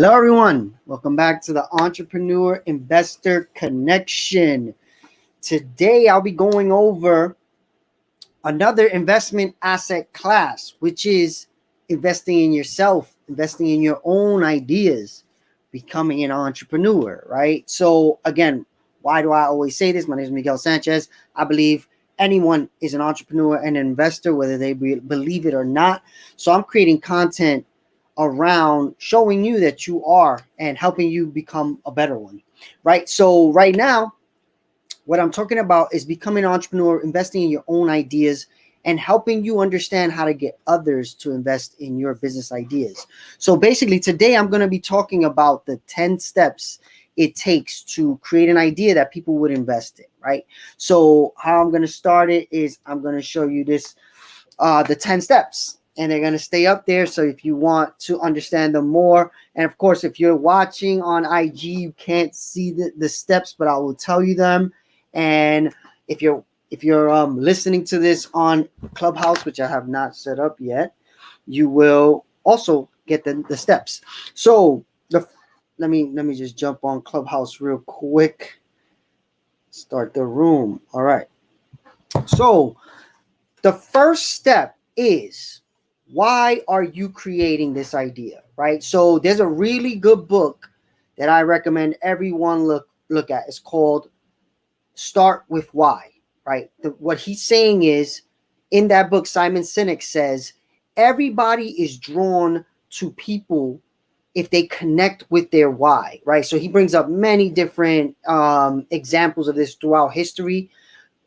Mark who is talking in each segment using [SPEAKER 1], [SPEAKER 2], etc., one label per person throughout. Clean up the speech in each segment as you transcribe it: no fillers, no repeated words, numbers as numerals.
[SPEAKER 1] Hello, everyone. Welcome back to the Entrepreneur Investor Connection. Today, I'll be going over another investment asset class, which is investing in yourself, investing in your own ideas, becoming an entrepreneur, right? So, again, why do I always say this? My name is Miguel Sanchez. I believe anyone is an entrepreneur and an investor, whether they believe it or not. So, I'm creating content around showing you that you are and helping you become a better one, right? So right now, what I'm talking about is becoming an entrepreneur, investing in your own ideas, and helping you understand how to get others to invest in your business ideas. So basically, today I'm going to be talking about the 10 steps it takes to create an idea that people would invest in, right? So how I'm going to start it is I'm going to show you this, the 10 steps. And they're going to stay up there. So if you want to understand them more, and of course, if you're watching on IG, you can't see the steps, but I will tell you them. And if you're listening to this on Clubhouse, which I have not set up yet, you will also get the steps. So let me just jump on Clubhouse real quick. Start the room. All right. So the first step is, why are you creating this idea, right? So there's a really good book that I recommend everyone look at. It's called Start with Why, right? What he's saying is, in that book, Simon Sinek says, everybody is drawn to people if they connect with their why, right? So he brings up many different examples of this throughout history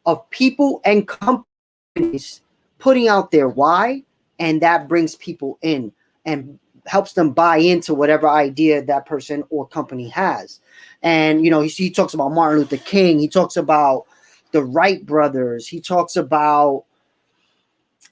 [SPEAKER 1] of people and companies putting out their why, and that brings people in and helps them buy into whatever idea that person or company has. And, he talks about Martin Luther King. He talks about the Wright brothers. He talks about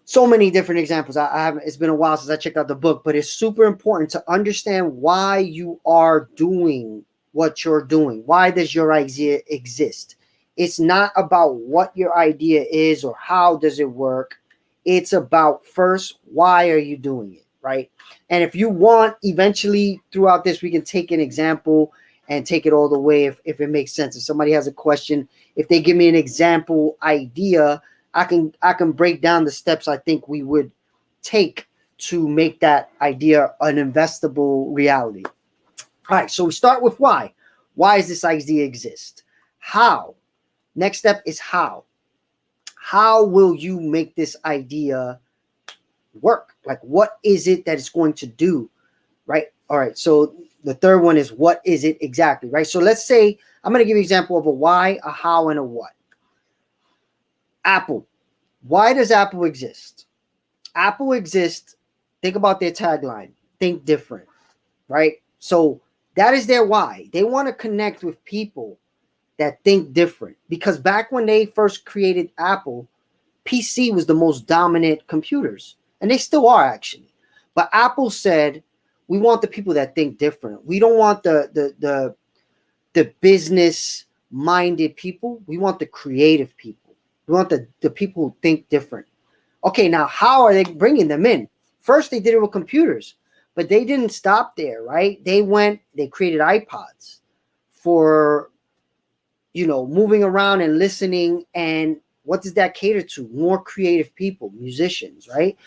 [SPEAKER 1] so many different examples. I haven't, it's been a while since I checked out the book, but it's super important to understand why you are doing what you're doing. Why does your idea exist? It's not about what your idea is or how does it work. It's about, first, why are you doing it, right? And if you want, eventually throughout this, we can take an example and take it all the way if it makes sense. If somebody has a question, if they give me an example idea, I can break down the steps I think we would take to make that idea an investable reality. All right, so we start with why. Why does this idea exist? How? Next step is how. How will you make this idea work? Like, what is it that it's going to do, right? All right, so the third one is, what is it exactly, right? So let's say, I'm going to give you an example of a why, a how, and a what. Apple. Why does Apple exist? Apple exists, think about their tagline, think different, right? So that is their why. They want to connect with people that think different, because back when they first created Apple, PC was the most dominant computers, and they still are actually. But Apple said, we want the people that think different. We don't want the business minded people. We want the creative people. We want the people who think different. Okay, now how are they bringing them in? First, they did it with computers, but they didn't stop there, right? They created iPods for, moving around and listening. And what does that cater to? More creative people, musicians, right?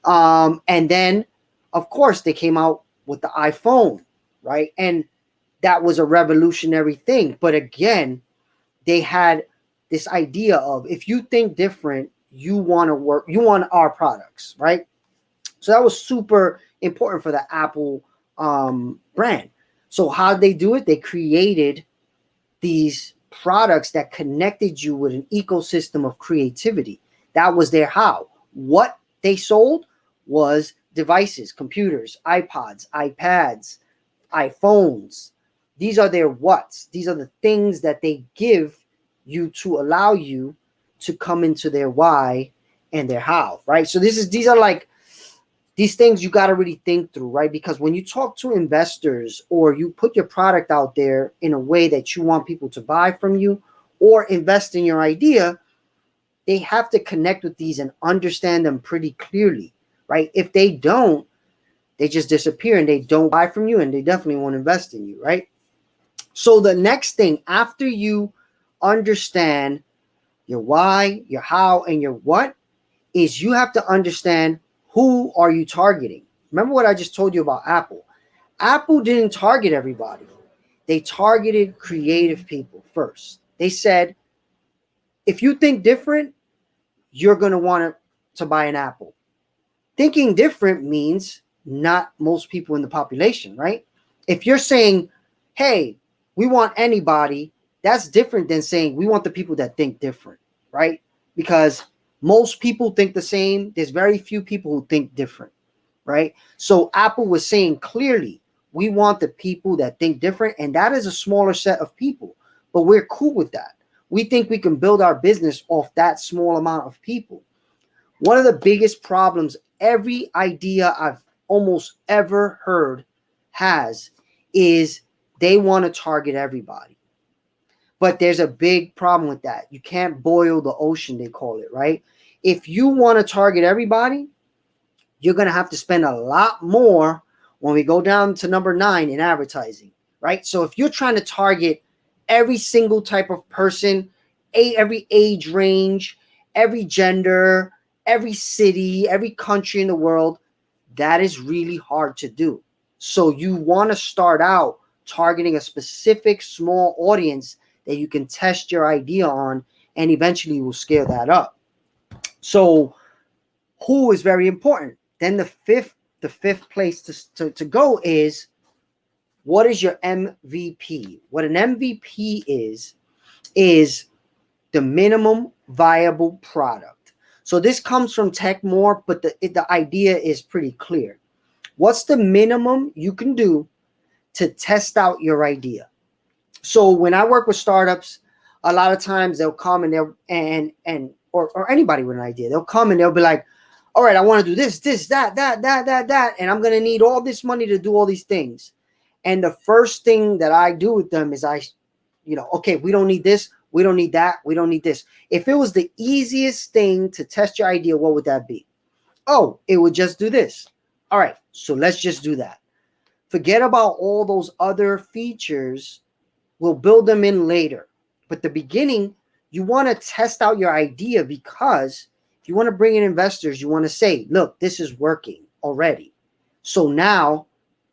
[SPEAKER 1] And then, of course, they came out with the iPhone, right? And that was a revolutionary thing. But again, they had this idea of, if you think different, you want our products, right? So that was super important for the Apple brand. So how did they do it? They created these products that connected you with an ecosystem of creativity. That was their how. What they sold was devices, computers, iPods, iPads, iPhones. These are their whats. These are the things that they give you to allow you to come into their why and their how, right? So these are like these things you got to really think through, right? Because when you talk to investors or you put your product out there in a way that you want people to buy from you or invest in your idea, they have to connect with these and understand them pretty clearly, right? If they don't, They just disappear and they don't buy from you, and they definitely won't invest in you, right? So the next thing after you understand your why, your how, and your what is you have to understand who are you targeting. Remember what I just told you about Apple. Apple didn't target everybody. They targeted creative people first. They said, if you think different, you're going to want to buy an Apple. Thinking different means not most people in the population, right? If you're saying, hey, we want anybody, that's different than saying we want the people that think different, right? Because most people think the same. There's very few people who think different, right? So Apple was saying clearly, we want the people that think different, and that is a smaller set of people, but we're cool with that. We think we can build our business off that small amount of people. One of the biggest problems every idea I've almost ever heard has is they want to target everybody. But there's a big problem with that. You can't boil the ocean, they call it, right? If you want to target everybody, you're going to have to spend a lot more when we go down to number 9 in advertising, right? So if you're trying to target every single type of person, every age range, every gender, every city, every country in the world, that is really hard to do. So you want to start out targeting a specific small audience that you can test your idea on, and eventually will scale that up. So who is very important. Then the fifth place to go is, what is your MVP? What an MVP is the minimum viable product. So this comes from Tech More, but the idea is pretty clear. What's the minimum you can do to test out your idea? So when I work with startups, a lot of times they'll come and or anybody with an idea, they'll come and they'll be like, all right, I want to do this, that, and I'm going to need all this money to do all these things. And the first thing that I do with them is okay, we don't need this. We don't need that. We don't need this. If it was the easiest thing to test your idea, what would that be? Oh, it would just do this. All right, so let's just do that. Forget about all those other features. We'll build them in later. But the beginning, you want to test out your idea, because if you want to bring in investors, you want to say, look, this is working already. So now,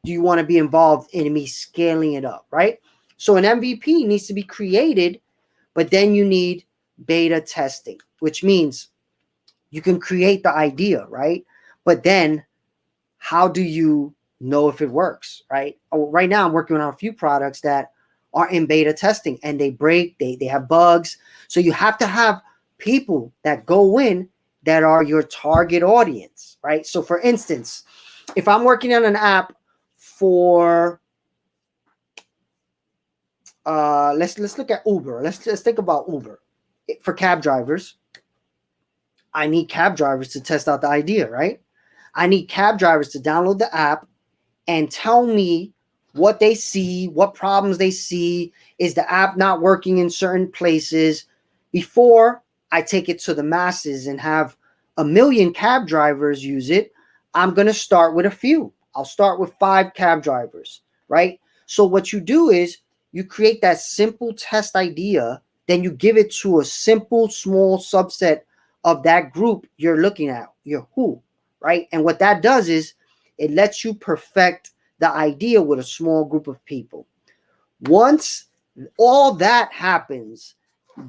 [SPEAKER 1] do you want to be involved in me scaling it up, right? So an MVP needs to be created, but then you need beta testing, which means you can create the idea, right? But then how do you know if it works, right? Right now, I'm working on a few products that are in beta testing, and they break, they have bugs. So you have to have people that go in that are your target audience, right? So for instance, if I'm working on an app for, let's look at Uber. Let's think about Uber. For cab drivers, I need cab drivers to test out the idea, right? I need cab drivers to download the app and tell me what they see, what problems they see. Is the app not working in certain places? Before I take it to the masses and have 1 million cab drivers use it, I'm going to start with a few. I'll start with 5 cab drivers, right? So what you do is you create that simple test idea, then you give it to a simple, small subset of that group you're looking at, your who, right? And what that does is it lets you perfect the idea with a small group of people. Once all that happens,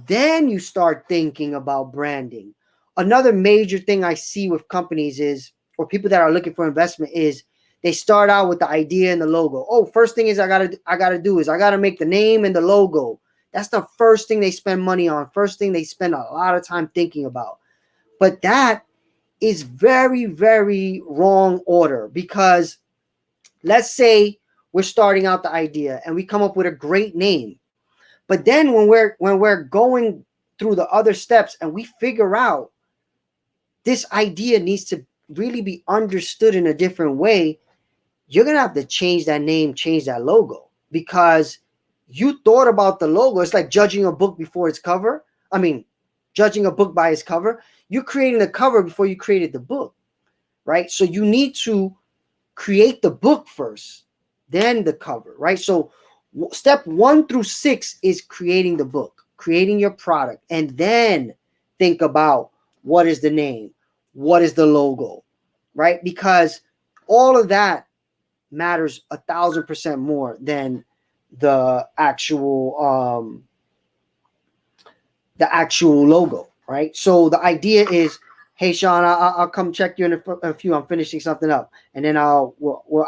[SPEAKER 1] then you start thinking about branding. Another major thing I see with companies is, or people that are looking for investment, is they start out with the idea and the logo. Oh, first thing is I gotta make the name and the logo. That's the first thing they spend money on. First thing they spend a lot of time thinking about. But that is very, very wrong order, because let's say we're starting out the idea and we come up with a great name. But then when we're going through the other steps and we figure out this idea needs to really be understood in a different way, you're going to have to change that name, change that logo, because you thought about the logo. It's like judging a book before its cover. I mean, judging a book by its cover. You're creating the cover before you created the book, right? So you need to create the book first, then the cover, right? So step 1 through 6 is creating the book, creating your product, and then think about what is the name, what is the logo, right? Because all of that matters 1,000% more than the actual logo, right? So the idea is, hey Sean, I'll come check you in a few. I'm finishing something up, and then I'll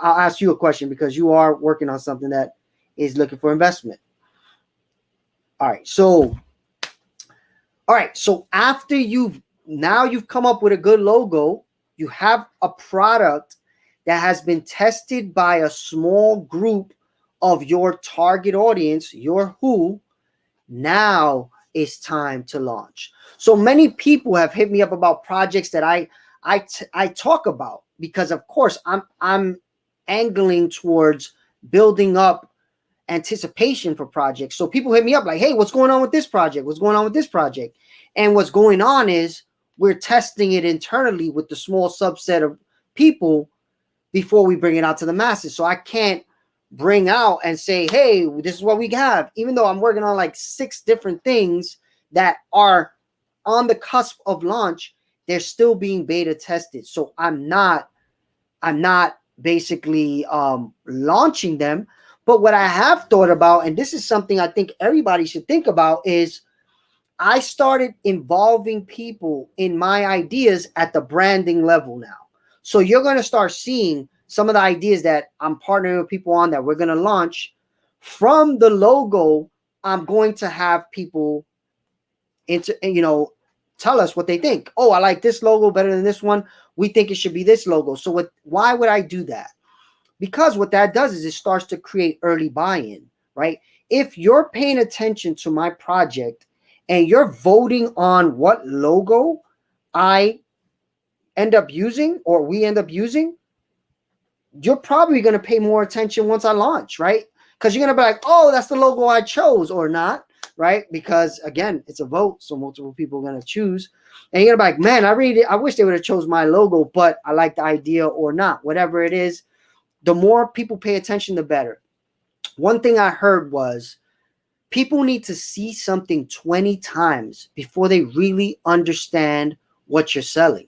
[SPEAKER 1] ask you a question because you are working on something that is looking for investment. All right, so after you've come up with a good logo, you have a product that has been tested by a small group of your target audience, your who. Now it's time to launch. So many people have hit me up about projects that I talk about because, of course, I'm angling towards building up anticipation for projects. So people hit me up like, hey, what's going on with this project? What's going on with this project? And what's going on is we're testing it internally with the small subset of people before we bring it out to the masses. So I can't bring out and say, hey, this is what we have, even though I'm working on like 6 different things that are on the cusp of launch. They're still being beta tested. So I'm not basically launching them. But what I have thought about, and this is something I think everybody should think about, is I started involving people in my ideas at the branding level now. So you're going to start seeing some of the ideas that I'm partnering with people on that we're going to launch. From the logo, I'm going to have people tell us what they think. Oh, I like this logo better than this one. We think it should be this logo. So why would I do that? Because what that does is it starts to create early buy-in, right? If you're paying attention to my project and you're voting on what logo I end up using or we end up using, you're probably going to pay more attention once I launch, right? Because you're going to be like, oh, that's the logo I chose, or not, right? Because again, it's a vote, so multiple people are going to choose. And you're going to be like, man, I wish they would have chose my logo, but I like the idea or not. Whatever it is, the more people pay attention, the better. One thing I heard was people need to see something 20 times before they really understand what you're selling,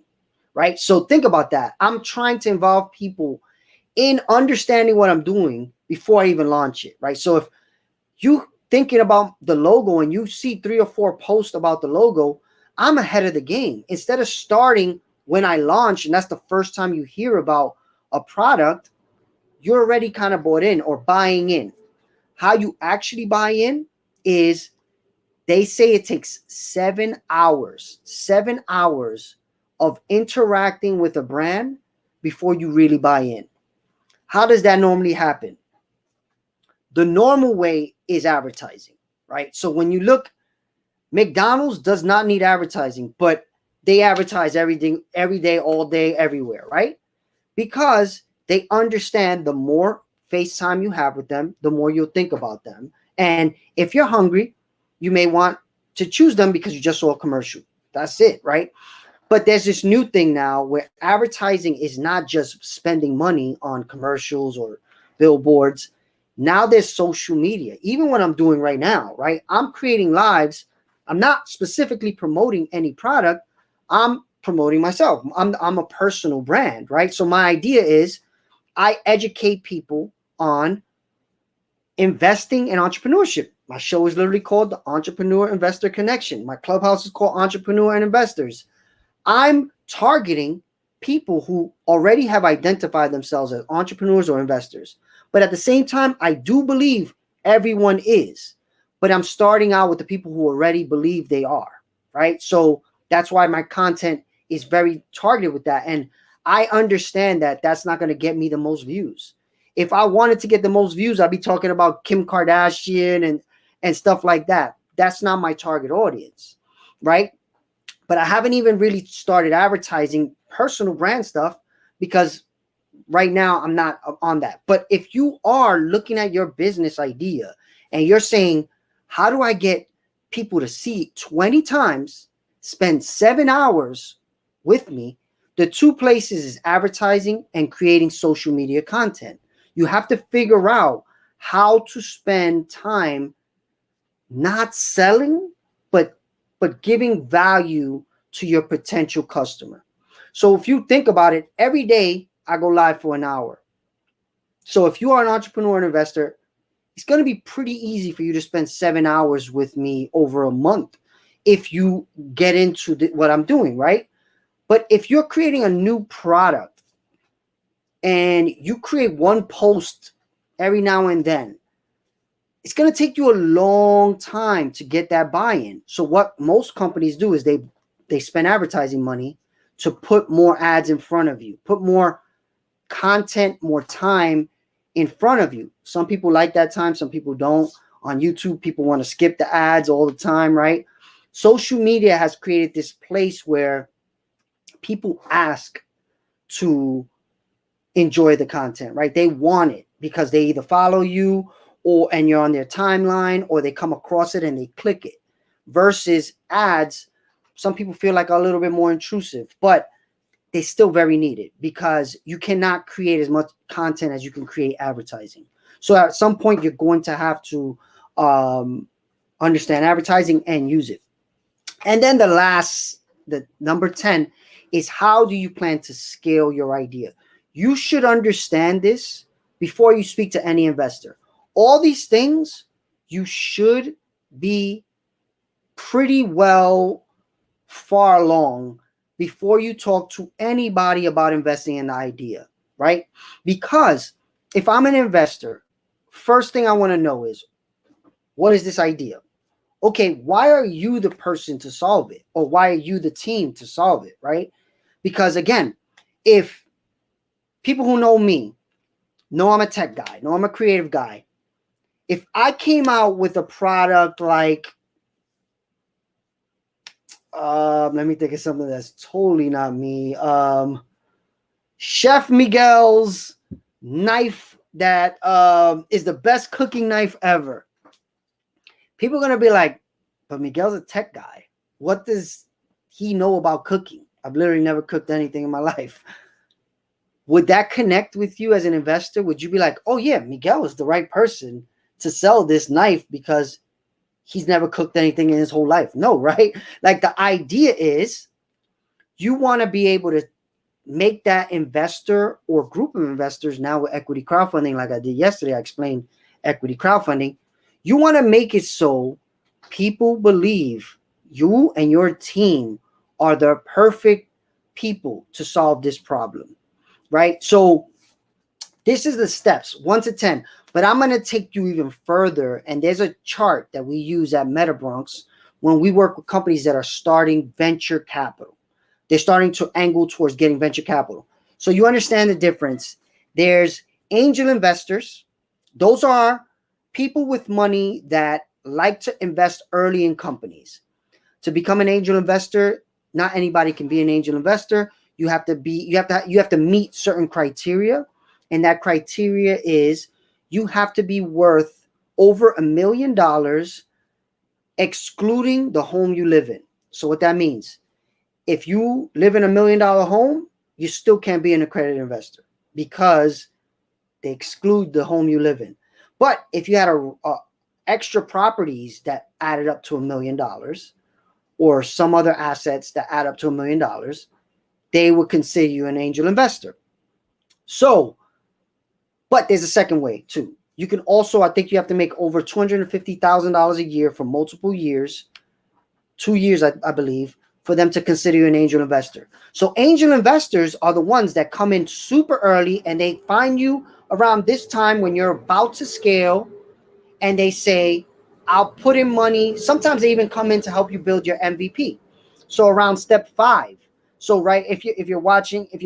[SPEAKER 1] right? So think about that. I'm trying to involve people in understanding what I'm doing before I even launch it, right? So if you thinking about the logo and you see 3 or 4 posts about the logo, I'm ahead of the game. Instead of starting when I launch and that's the first time you hear about a product, you're already kind of bought in or buying in. How you actually buy in is they say it takes 7 hours of interacting with a brand before you really buy in. How does that normally happen? The normal way is advertising, right? So when you look, McDonald's does not need advertising, but they advertise everything every day, all day, everywhere, right? Because they understand the more FaceTime you have with them, the more you'll think about them. And if you're hungry, you may want to choose them because you just saw a commercial. That's it, right? But there's this new thing now where advertising is not just spending money on commercials or billboards. Now there's social media. Even what I'm doing right now, right? I'm creating lives. I'm not specifically promoting any product. I'm promoting myself. I'm a personal brand, right? So my idea is I educate people on investing and entrepreneurship. My show is literally called the Entrepreneur Investor Connection. My clubhouse is called Entrepreneur and Investors. I'm targeting people who already have identified themselves as entrepreneurs or investors. But at the same time, I do believe everyone is. But I'm starting out with the people who already believe they are, right? So that's why my content is very targeted with that. And I understand that that's not going to get me the most views. If I wanted to get the most views, I'd be talking about Kim Kardashian and stuff like that. That's not my target audience, right? But I haven't even really started advertising personal brand stuff because right now I'm not on that. But if you are looking at your business idea and you're saying, how do I get people to see 20 times, spend 7 hours with me? The two places is advertising and creating social media content. You have to figure out how to spend time not selling, but giving value to your potential customer. So if you think about it, every day I go live for an hour. So if you are an entrepreneur and investor, it's going to be pretty easy for you to spend 7 hours with me over a month if you get into what I'm doing, right? But if you're creating a new product and you create one post every now and then, it's going to take you a long time to get that buy-in. So what most companies do is they spend advertising money to put more ads in front of you, put more content, more time in front of you. Some people like that time, some people don't. On YouTube, people want to skip the ads all the time, right? Social media has created this place where people ask to enjoy the content, right? They want it because they either follow you and you're on their timeline, or they come across it and they click it. Versus ads, some people feel like a little bit more intrusive, but they still very needed because you cannot create as much content as you can create advertising. So at some point, you're going to have to understand advertising and use it. And then the number 10 is, how do you plan to scale your idea? You should understand this before you speak to any investor. All these things, you should be pretty well far along before you talk to anybody about investing in the idea, right? Because if I'm an investor, first thing I want to know is, what is this idea? Okay, why are you the person to solve it? Or why are you the team to solve it, right? Because again, if people who know me know I'm a tech guy, know I'm a creative guy, if I came out with a product like, let me think of something that's totally not me. Chef Miguel's knife that is the best cooking knife ever. People are going to be like, but Miguel's a tech guy. What does he know about cooking? I've literally never cooked anything in my life. Would that connect with you as an investor? Would you be like, oh yeah, Miguel is the right person to sell this knife because he's never cooked anything in his whole life? No, right? Like, the idea is you want to be able to make that investor or group of investors, now with equity crowdfunding, like I did yesterday, I explained equity crowdfunding. You want to make it so people believe you and your team are the perfect people to solve this problem, right? So this is the steps 1 to 10, but I'm going to take you even further. And there's a chart that we use at MetaBronx when we work with companies that are starting venture capital. They're starting to angle towards getting venture capital. So you understand the difference. There's angel investors. Those are people with money that like to invest early in companies. To become an angel investor, not anybody can be an angel investor. You have to meet certain criteria. And that criteria is you have to be worth over $1 million, excluding the home you live in. So what that means, if you live in $1 million home, you still can't be an accredited investor because they exclude the home you live in. But if you had extra properties that added up to $1 million, or some other assets that add up to $1 million, they would consider you an angel investor. So, but there's a second way too. You can also, I think you have to make over $250,000 a year for multiple years, 2 years, I believe, for them to consider you an angel investor. So angel investors are the ones that come in super early and they find you around this time when you're about to scale, and they say, I'll put in money. Sometimes they even come in to help you build your MVP. So around step 5. So right, if you're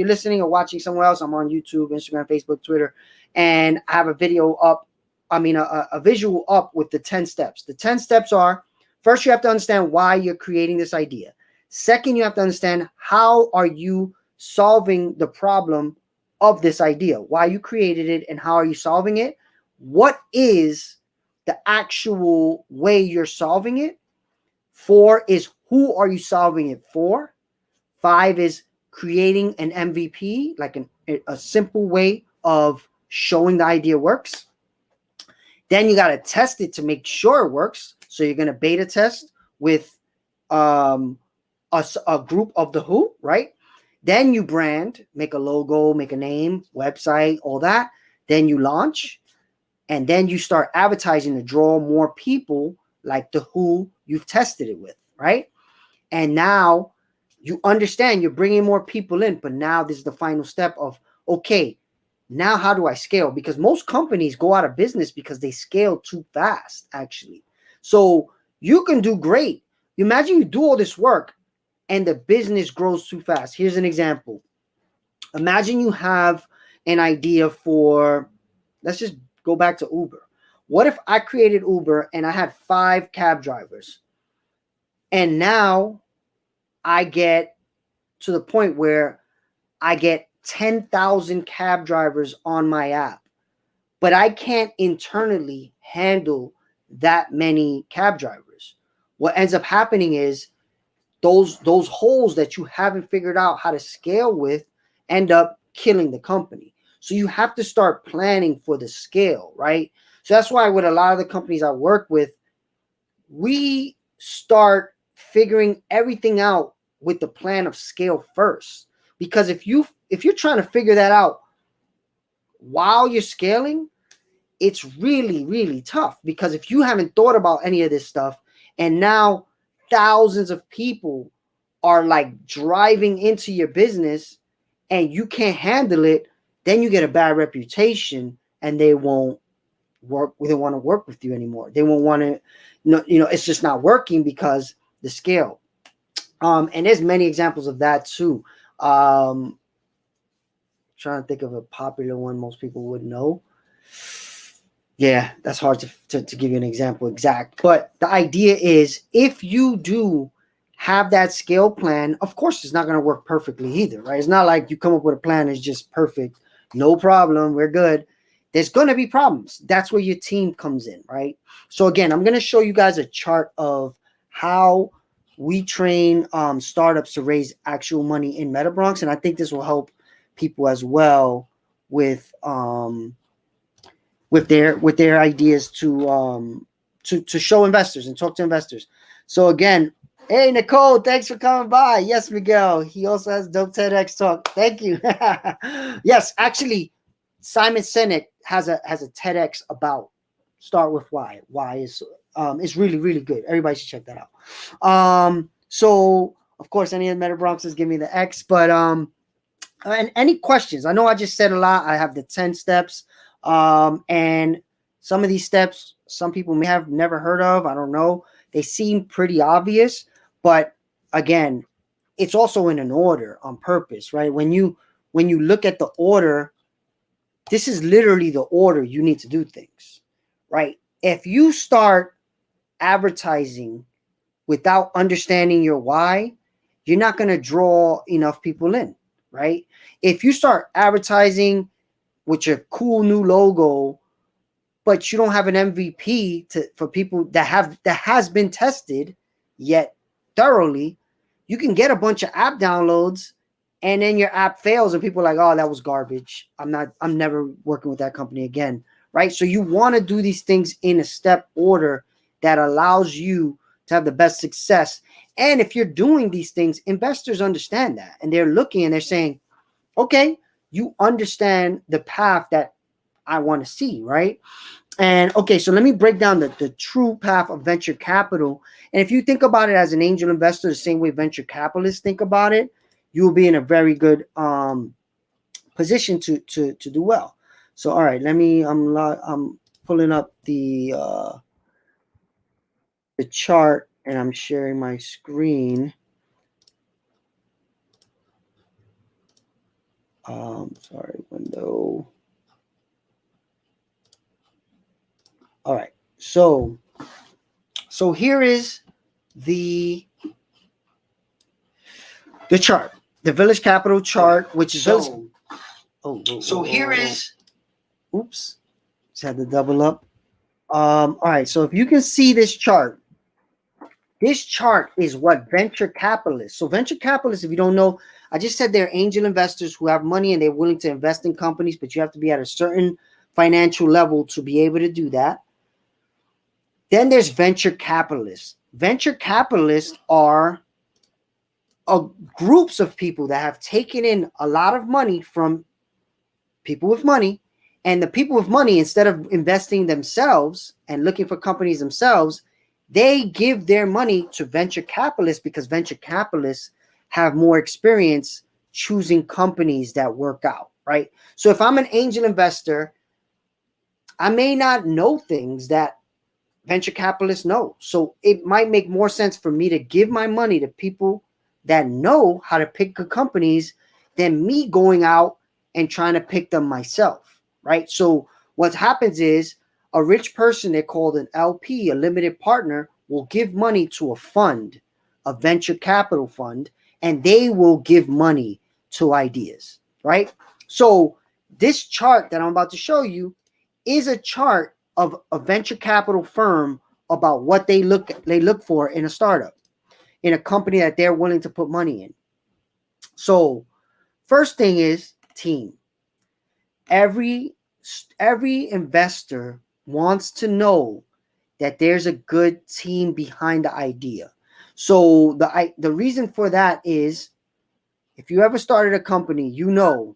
[SPEAKER 1] listening or watching somewhere else, I'm on YouTube, Instagram, Facebook, Twitter, and I have a video up, a visual up with the 10 steps. The 10 steps are, first, you have to understand why you're creating this idea. Second, you have to understand how are you solving the problem of this idea, why you created it, and how are you solving it? What is the actual way you're solving it? 4 is, who are you solving it for? 5 is, creating an MVP, like a simple way of showing the idea works. Then you got to test it to make sure it works. So you're going to beta test with a group of the who, right? Then you brand, make a logo, make a name, website, all that. Then you launch, and then you start advertising to draw more people like the who you've tested it with, right? And now you understand you're bringing more people in, but now this is the final step of, okay, now how do I scale? Because most companies go out of business because they scale too fast, actually. So you can do great. Imagine you do all this work and the business grows too fast. Here's an example. Imagine you have an idea for, let's just go back to Uber. What if I created Uber and I had 5 cab drivers? And now I get to the point where I get 10,000 cab drivers on my app, but I can't internally handle that many cab drivers. What ends up happening is those holes that you haven't figured out how to scale with end up killing the company. So you have to start planning for the scale, right? So that's why with a lot of the companies I work with, we start figuring everything out with the plan of scale first. Because if you're trying to figure that out while you're scaling, it's really, really tough. Because if you haven't thought about any of this stuff, and now thousands of people are like driving into your business and you can't handle it, then you get a bad reputation and they won't work. They want to work with you anymore. They won't want to, it's just not working because the scale. And there's many examples of that too. Trying to think of a popular one most people would know. Yeah, that's hard to give you an example exact. But the idea is, if you do have that scale plan, of course, it's not going to work perfectly either, right? It's not like you come up with a plan that's just perfect. No problem. We're good. There's going to be problems. That's where your team comes in, right? So again, I'm going to show you guys a chart of how we train startups to raise actual money in MetaBronx. And I think this will help people as well with their ideas to show investors and talk to investors. So again, hey Nicole, thanks for coming by. Yes, Miguel, he also has dope TEDx talk. Thank you. Yes, actually, Simon Sinek has a TEDx about start with why. Why is it's really, really good. Everybody should check that out. So of course, any of the MetaBronxers give me the X, but and any questions? I know I just said a lot. I have the 10 steps. And some of these steps, some people may have never heard of. I don't know. They seem pretty obvious, but again, it's also in an order on purpose, right? When you look at the order, this is literally the order you need to do things, right? If you start advertising without understanding your why, you're not going to draw enough people in, right? If you start advertising with your cool new logo, but you don't have an MVP for people that has been tested yet thoroughly, you can get a bunch of app downloads and then your app fails and people are like, oh, that was garbage. I'm never working with that company again, right? So you want to do these things in a step order that allows you to have the best success. And if you're doing these things, investors understand that, and they're looking and they're saying, okay, you understand the path that I want to see, right? And okay, so let me break down the true path of venture capital. And if you think about it as an angel investor, the same way venture capitalists think about it, you will be in a very good position to do well. So, all right, I'm pulling up the chart and I'm sharing my screen. Sorry, window. All right, so here is the chart, the Village Capital chart, which is here is. Oops, just had to double up. All right, so if you can see this chart is what venture capitalists. So venture capitalists, if you don't know, I just said they're angel investors who have money and they're willing to invest in companies, but you have to be at a certain financial level to be able to do that. Then there's venture capitalists. Venture capitalists are groups of people that have taken in a lot of money from people with money, and the people with money, instead of investing themselves and looking for companies themselves, they give their money to venture capitalists because venture capitalists have more experience choosing companies that work out, right? So if I'm an angel investor, I may not know things that venture capitalists know. So it might make more sense for me to give my money to people that know how to pick good companies than me going out and trying to pick them myself, right? So what happens is a rich person, they're called an LP, a limited partner, will give money to a fund, a venture capital fund, and they will give money to ideas, right? So this chart that I'm about to show you is a chart of a venture capital firm about what they look for in a startup, in a company that they're willing to put money in. So first thing is team. Every investor wants to know that there's a good team behind the idea. So the reason for that is, if you ever started a company, you know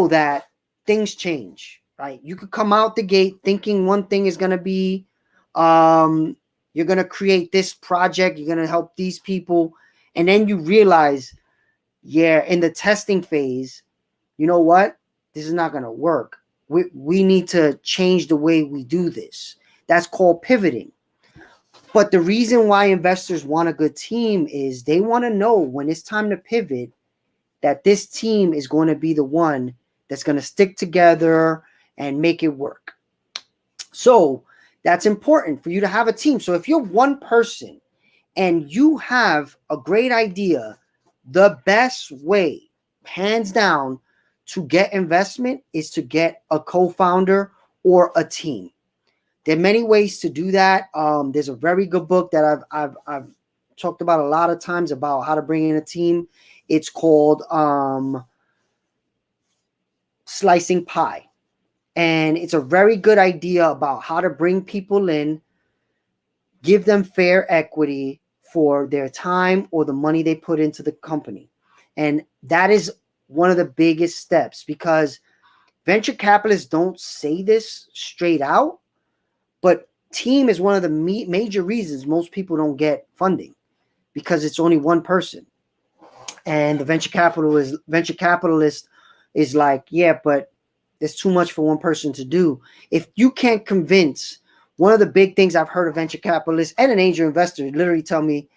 [SPEAKER 1] that things change, right? You could come out the gate thinking one thing is going to be, you're going to create this project, you're going to help these people. And then you realize, yeah, in the testing phase, you know what? This is not going to work. We need to change the way we do this. That's called pivoting. But the reason why investors want a good team is they want to know when it's time to pivot that this team is going to be the one that's going to stick together and make it work. So that's important for you to have a team. So if you're one person and you have a great idea, the best way, hands down, to get investment is to get a co-founder or a team. There are many ways to do that. There's a very good book that I've talked about a lot of times about how to bring in a team. It's called Slicing Pie. And it's a very good idea about how to bring people in, give them fair equity for their time or the money they put into the company. And that is one of the biggest steps, because venture capitalists don't say this straight out, but team is one of the major reasons most people don't get funding, because it's only one person. And the venture capitalist is like, yeah, but there's too much for one person to do. If you can't convince, one of the big things I've heard of venture capitalists and an angel investor literally tell me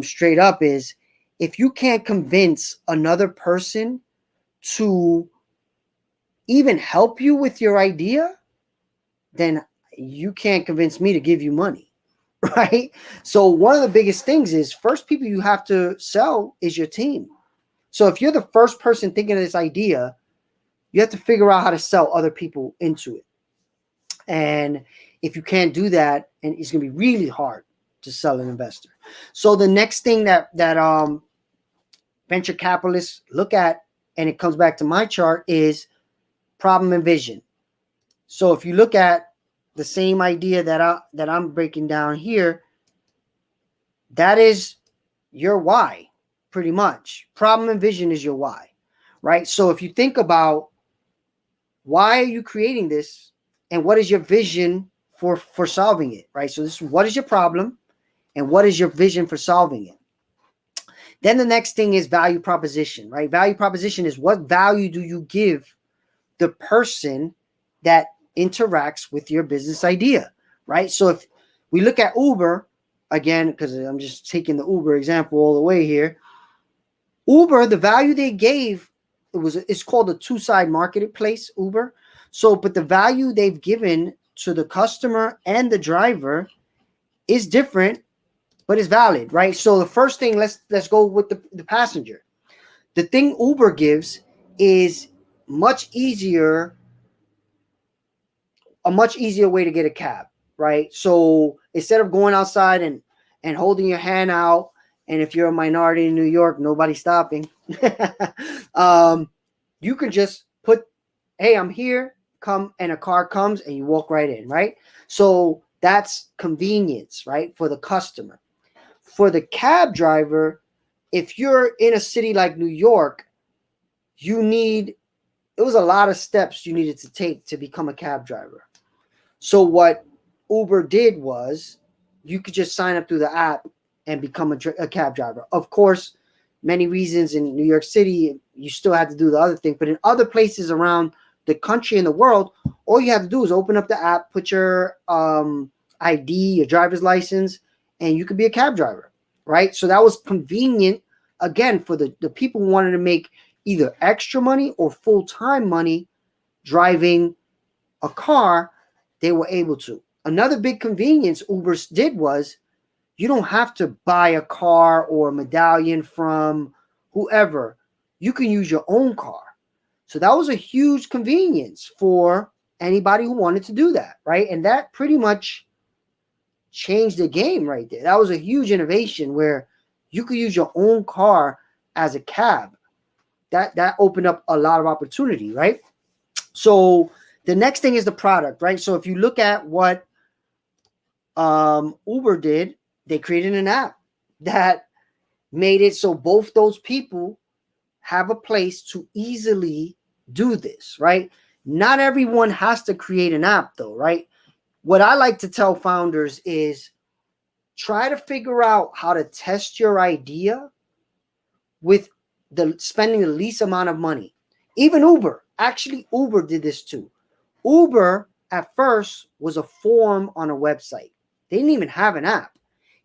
[SPEAKER 1] straight up is, if you can't convince another person to even help you with your idea, then you can't convince me to give you money, right? So one of the biggest things is, first people you have to sell is your team. So if you're the first person thinking of this idea, you have to figure out how to sell other people into it. And if you can't do that, and it's going to be really hard to sell an investor. So the next thing that venture capitalists look at, and it comes back to my chart, is problem and vision. So if you look at the same idea that I'm breaking down here, that is your why, pretty much. Problem and vision is your why, right? So if you think about, why are you creating this, and what is your vision for solving it, right? So this is, what is your problem and what is your vision for solving it? Then the next thing is value proposition, right? Value proposition is, what value do you give the person that interacts with your business idea, right? So if we look at Uber, again, because I'm just taking the Uber example all the way here, Uber, the value they gave, it's called a two-side marketplace, Uber. So, but the value they've given to the customer and the driver is different, but it's valid, right? So the first thing, let's go with the passenger. The thing Uber gives is a much easier way to get a cab, right? So instead of going outside and holding your hand out And if you're a minority in New York, nobody's stopping. You can just put, hey, I'm here, come, and a car comes and you walk right in, right? So that's convenience, right, for the customer. For the cab driver, if you're in a city like New York, it was a lot of steps you needed to take to become a cab driver. So what Uber did was you could just sign up through the app and become a cab driver. Of course, many reasons in New York City, you still had to do the other thing. But in other places around the country and the world, all you have to do is open up the app, put your ID, your driver's license, and you could be a cab driver, right? So that was convenient, again, for the people who wanted to make either extra money or full-time money driving a car. They were able to. Another big convenience Uber did was you don't have to buy a car or a medallion from whoever. You can use your own car. So that was a huge convenience for anybody who wanted to do that, right? And that pretty much changed the game right there. That was a huge innovation where you could use your own car as a cab. That opened up a lot of opportunity, right? So the next thing is the product, right? So if you look at what Uber did, they created an app that made it so both those people have a place to easily do this, right? Not everyone has to create an app though, right? What I like to tell founders is try to figure out how to test your idea with spending the least amount of money. Even Uber, actually Uber did this too. Uber at first was a form on a website. They didn't even have an app.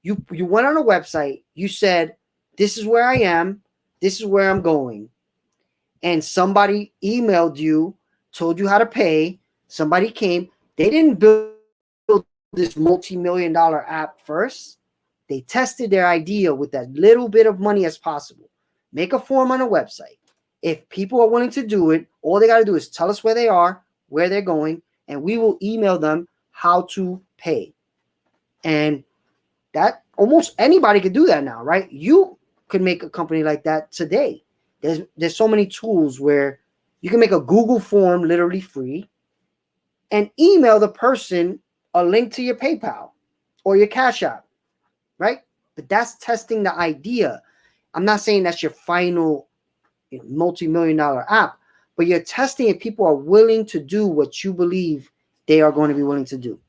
[SPEAKER 1] You went on a website, you said, this is where I am, this is where I'm going. And somebody emailed you, told you how to pay, somebody came. They didn't build this multi-million-dollar app first. They tested their idea with as little bit of money as possible. Make a form on a website. If people are willing to do it, all they got to do is tell us where they are, where they're going, and we will email them how to pay. And that almost anybody could do that now, right? You could make a company like that today. There's so many tools where you can make a Google form literally free and email the person a link to your PayPal or your Cash App, right? But that's testing the idea. I'm not saying that's your final multi-million-dollar app, but you're testing if people are willing to do what you believe they are going to be willing to do.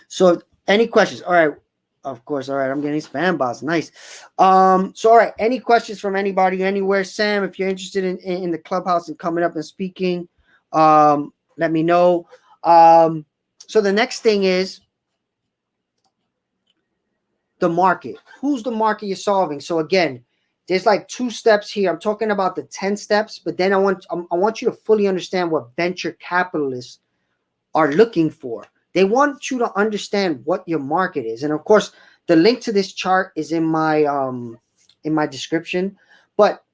[SPEAKER 1] So any questions? All right. Of course. All right. I'm getting spam bots. Nice. So, all right. Any questions from anybody anywhere? Sam, if you're interested in the Clubhouse and coming up and speaking, let me know. So the next thing is the market. Who's the market you're solving? So again, there's like 2 steps here. I'm talking about the 10 steps, but then I want you to fully understand what venture capitalists are looking for. They want you to understand what your market is. And of course, the link to this chart is in my description. But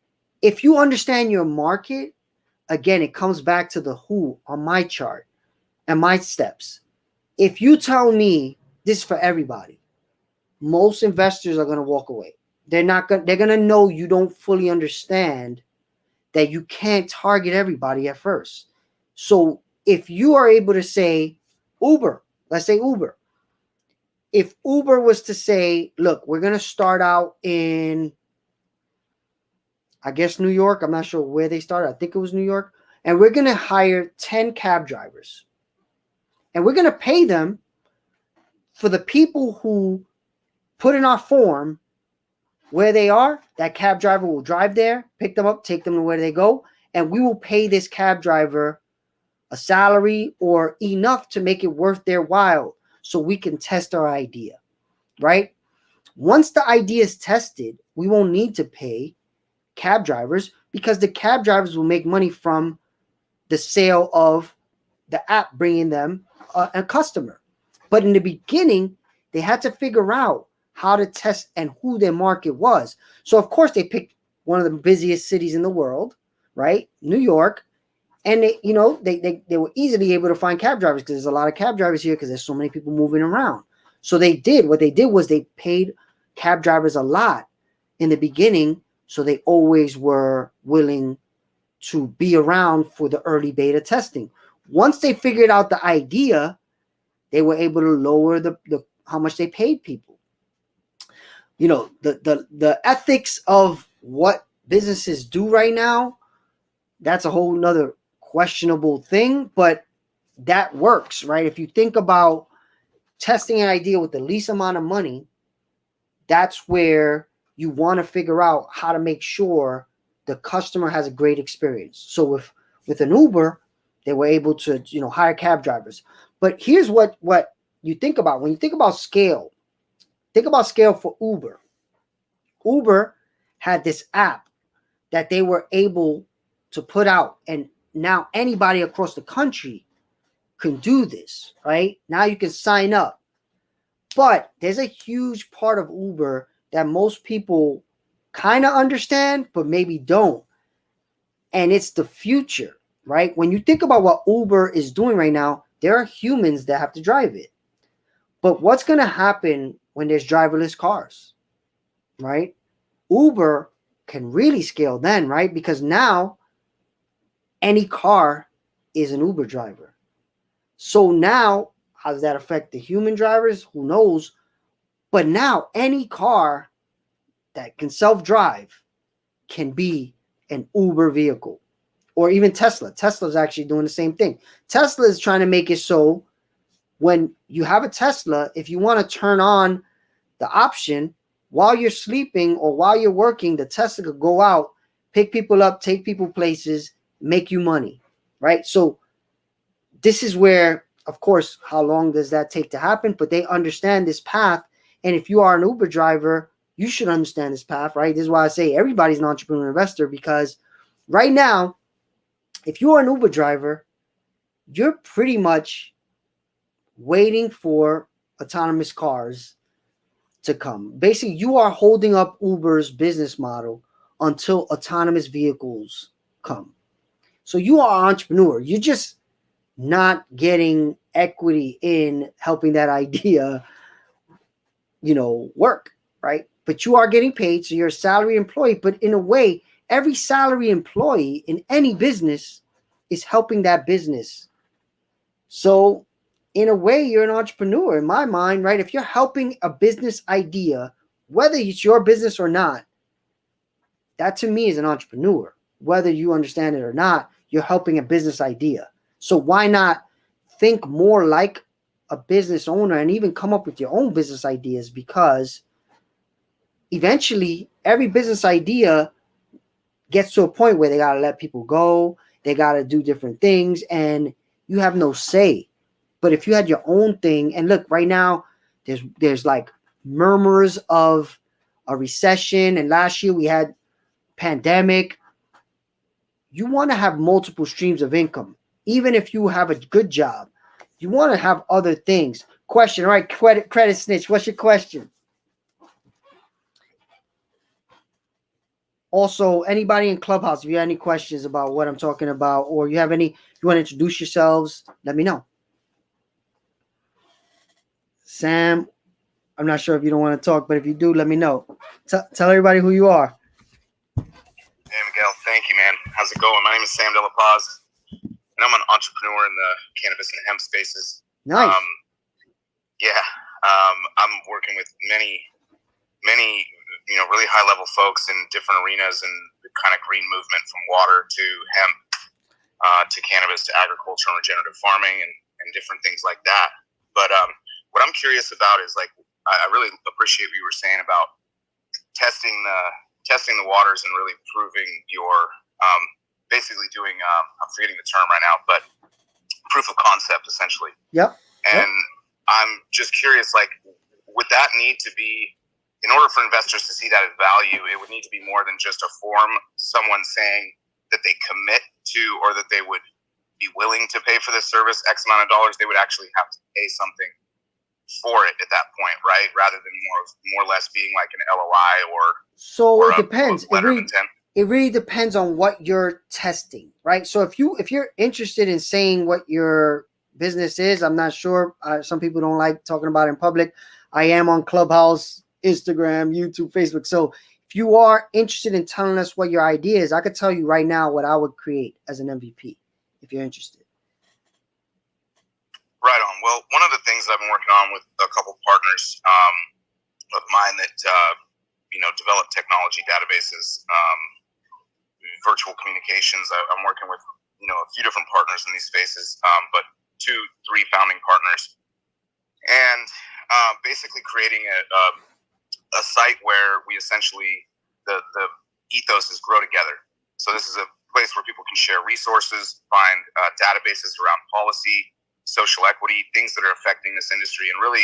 [SPEAKER 1] if you understand your market, again, it comes back to the who on my chart and my steps. If you tell me this is for everybody, most investors are going to walk away. They're going to know you don't fully understand that you can't target everybody at first. So if you are able to say Uber, let's say Uber. If Uber was to say, look, we're going to start out in, I guess, New York. I'm not sure where they started. I think it was New York. And we're going to hire 10 cab drivers. And we're going to pay them for the people who put in our form where they are. That cab driver will drive there, pick them up, take them to where they go. And we will pay this cab driver a salary or enough to make it worth their while so we can test our idea, right? Once the idea is tested, we won't need to pay cab drivers because the cab drivers will make money from the sale of the app bringing them a customer. But in the beginning, they had to figure out how to test and who their market was. So of course they picked one of the busiest cities in the world, right? New York. And they were easily able to find cab drivers because there's a lot of cab drivers here because there's so many people moving around. So what they did was they paid cab drivers a lot in the beginning, so they always were willing to be around for the early beta testing. Once they figured out the idea, they were able to lower the how much they paid people. You know, the ethics of what businesses do right now, that's a whole nother questionable thing, but that works, right? If you think about testing an idea with the least amount of money, that's where you want to figure out how to make sure the customer has a great experience. So with an Uber, they were able to, you know, hire cab drivers. But here's what you think about when you think about scale. Think about scale for Uber. Uber had this app that they were able to put out, and now anybody across the country can do this, right? Now you can sign up. But there's a huge part of Uber that most people kind of understand, but maybe don't. And it's the future, right? When you think about what Uber is doing right now, there are humans that have to drive it. But what's going to happen when there's driverless cars, right? Uber can really scale then, right? Because now any car is an Uber driver. So now, how does that affect the human drivers? Who knows? But now any car that can self-drive can be an Uber vehicle, or even Tesla. Tesla's actually doing the same thing. Tesla is trying to make it so when you have a Tesla, if you want to turn on the option while you're sleeping or while you're working, the Tesla could go out, pick people up, take people places, make you money, right? So this is where, of course, how long does that take to happen? But they understand this path. And if you are an Uber driver, you should understand this path, right? This is why I say everybody's an entrepreneur investor, because right now, if you are an Uber driver, you're pretty much waiting for autonomous cars to come. Basically, you are holding up Uber's business model until autonomous vehicles come. So you are an entrepreneur. You're just not getting equity in helping that idea, you know, work, right? But you are getting paid, so you're a salary employee. But in a way, every salary employee in any business is helping that business. So in a way, you're an entrepreneur in my mind, right? If you're helping a business idea, whether it's your business or not, that to me is an entrepreneur. Whether you understand it or not, you're helping a business idea. So why not think more like a business owner and even come up with your own business ideas? Because eventually every business idea gets to a point where they got to let people go. They got to do different things and you have no say. But if you had your own thing, and look, right now there's like murmurs of a recession, and last year we had pandemic. You want to have multiple streams of income. Even if you have a good job, you want to have other things. Question, all right, credit snitch, what's your question? Also, anybody in Clubhouse, if you have any questions about what I'm talking about, or you have any, you want to introduce yourselves, let me know. Sam, I'm not sure if you don't want to talk, but if you do, let me know. Tell everybody who you are.
[SPEAKER 2] Hey, Miguel. Thank you, man. How's it going? My name is Sam De La Paz, and I'm an entrepreneur in the cannabis and hemp spaces.
[SPEAKER 1] Nice.
[SPEAKER 2] I'm working with many, really high-level folks in different arenas and the kind of green movement, from water to hemp to cannabis to agriculture and regenerative farming and different things like that. But what I'm curious about is, like, I really appreciate what you were saying about testing the waters and really proving your basically doing I'm forgetting the term right now, but proof of concept essentially.
[SPEAKER 1] Yep.
[SPEAKER 2] And I'm just curious, like, would that need to be, in order for investors to see that as value, it would need to be more than just a form, someone saying that they commit to, or that they would be willing to pay for this service X amount of dollars. They would actually have to pay something for it at that point, right? Rather than more or less being like an LOI or
[SPEAKER 1] it depends. It really depends on what you're testing, right? So if you're interested in saying what your business is, I'm not sure. Some people don't like talking about it in public. I am on Clubhouse Instagram, YouTube, Facebook. So if you are interested in telling us what your idea is, I could tell you right now what I would create as an MVP if you're interested.
[SPEAKER 2] Right on. Well, one of the things I've been working on with a couple partners of mine that develop technology databases, virtual communications. I'm working with a few different partners in these spaces, but 2-3 founding partners, and basically creating a site where we essentially the ethos is grow together. So this is a place where people can share resources, find databases around policy, social equity, things that are affecting this industry, and really